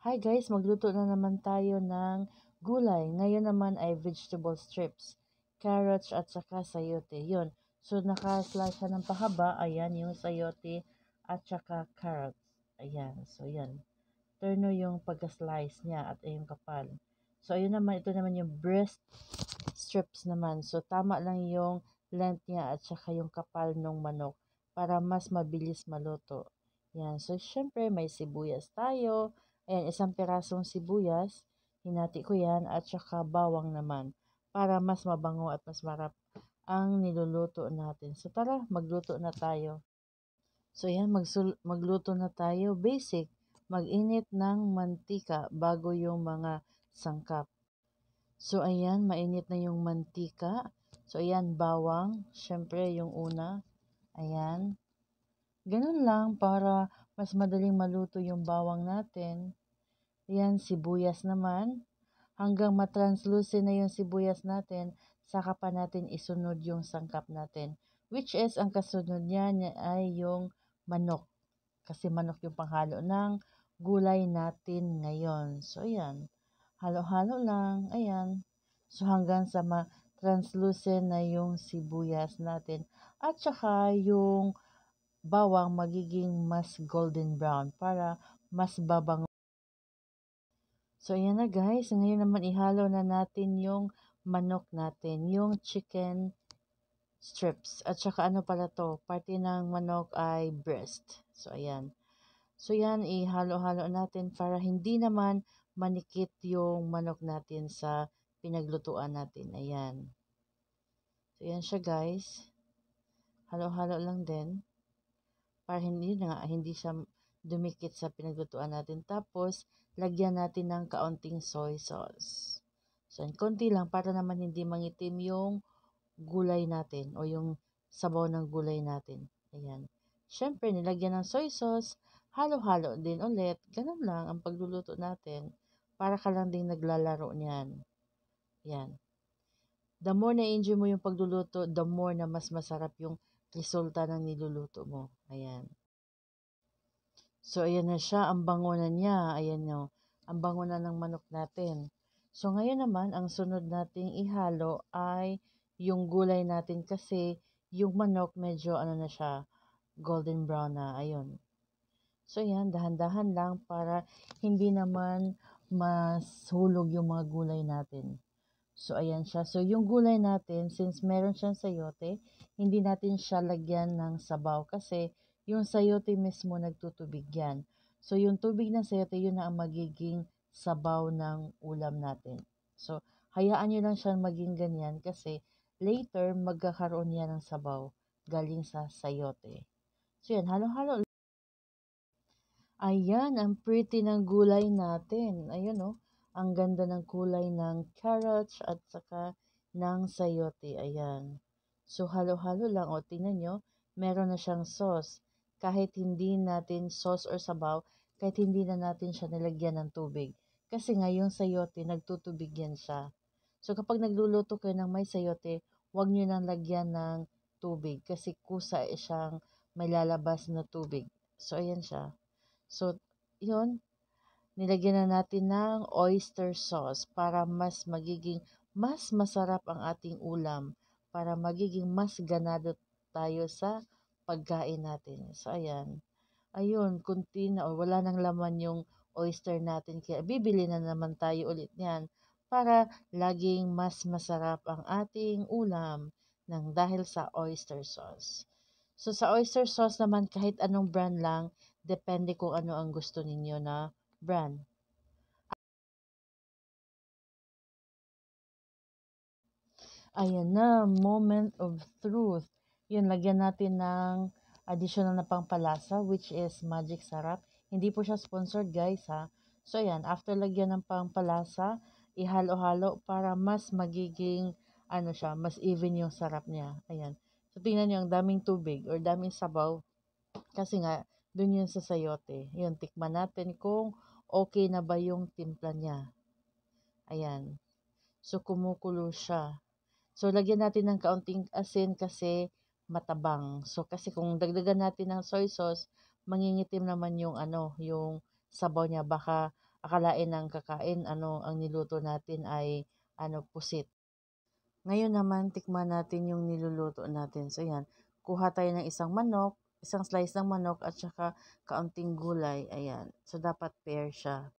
Hi guys, magluto na naman tayo ng gulay. Ngayon naman ay vegetable strips, carrots at saka sayote. Yun. So naka-slice siya ng pahaba. Ayan yung sayote at saka carrots. Ayan. So yan. Turno yung pagka-slice niya at yung kapal. So ayun naman, ito naman yung breast strips naman. So tama lang yung length niya at saka yung kapal ng manok para mas mabilis maluto. Yan. So syempre may sibuyas tayo. Ayan, isang pirasong sibuyas. Hinati ko yan at saka bawang naman para mas mabango at mas marap ang niluluto natin. So tara, magluto na tayo. So yan, magluto na tayo. Basic, mag-init ng mantika bago yung mga sangkap. So ayan, mainit na yung mantika. So ayan, bawang. Syempre yung una. Ayan. Ganun lang para mas madaling maluto yung bawang natin. Ayan, sibuyas naman. Hanggang matranslucent na yung sibuyas natin, saka pa natin isunod yung sangkap natin. Which is, ang kasunod niya ay yung manok. Kasi manok yung panghalo ng gulay natin ngayon. So ayan, halo-halo lang. Ayan. So hanggang sa translucent na yung sibuyas natin. At saka yung bawang magiging mas golden brown para mas babango. So ayan na guys. Ngayon naman ihalo na natin yung manok natin. Yung chicken strips. At saka ano pala to? Parte ng manok ay breast. So ayan. So yan, ihalo-halo natin para hindi naman manikit yung manok natin sa pinaglutuan natin. Ayan. So yan siya guys. Halo-halo lang din para hindi siya dumikit sa pinaglutuan natin. Tapos, lagyan natin ng kaunting soy sauce. So yan, konti lang para naman hindi mangitim yung gulay natin o yung sabaw ng gulay natin. Ayan. Siyempre, nilagyan ng soy sauce, halo-halo din ulit. Ganun lang ang pagluluto natin. Para ka lang din naglalaro niyan. Yan. The more na-enjoy mo yung pagluluto, the more na mas masarap yung resulta ng niluluto mo. Ayan. So, ayan na siya. Ang bango na niya. Ayan nyo. Ang bango na ng manok natin. So, ngayon naman, ang sunod nating ihalo ay yung gulay natin kasi yung manok medyo ano na siya, golden brown na. Ayun. So, yan. Dahan-dahan lang para hindi naman mahulog yung mga gulay natin. So, ayan siya. So, yung gulay natin, since meron siyang sayote, hindi natin siya lagyan ng sabaw kasi yung sayote mismo nagtutubig yan. So, yung tubig ng sayote, yun na ang magiging sabaw ng ulam natin. So, hayaan nyo lang siya maging ganyan kasi later, magkakaroon yan ng sabaw galing sa sayote. So, yan. Halo-halo. Ayan, ang pretty ng gulay natin. Ayun, oh. Ang ganda ng kulay ng carrots at saka ng sayote. Ayan. So, halo-halo lang. O, tingnan nyo, meron na siyang sauce. Kahit hindi natin sauce or sabaw, kahit hindi na natin siya nilagyan ng tubig. Kasi nga, yung sayote, nagtutubig yan siya. So, kapag nagluluto kayo ng may sayote, huwag nyo nang lagyan ng tubig. Kasi kusa siyang may lalabas na tubig. So, ayan siya. So, yun, nilagyan na natin ng oyster sauce para mas magiging mas masarap ang ating ulam, para magiging mas ganado tayo sa pagkain natin. So, ayan. Ayun, kunti na o wala nang laman yung oyster natin. Kaya bibili na naman tayo ulit niyan para laging mas masarap ang ating ulam ng dahil sa oyster sauce. So, sa oyster sauce naman, kahit anong brand lang, depende kung ano ang gusto ninyo na brand. Ayan na, moment of truth. Yun, lagyan natin ng additional na pangpalasa, which is Magic Sarap. Hindi po siya sponsored, guys, ha. So, ayan, after lagyan ng pangpalasa, ihalo-halo para mas magiging, ano siya, mas even yung sarap niya. Ayan. So, tingnan nyo, ang daming tubig or daming sabaw. Kasi nga, dun yun sa sayote. Yun, tikman natin kung okay na ba yung timpla niya. Ayan. So, kumukulo siya. So, lagyan natin ng kaunting asin kasi matabang. So, kasi kung dagdagan natin ng soy sauce, mangingitim naman yung ano, yung sabaw niya. Baka akalain ng kakain ang niluto natin ay pusit. Ngayon naman tikman natin yung niluluto natin. So yan, kuha tayo ng isang slice ng manok at saka kaunting gulay. Ayan. So dapat pair siya.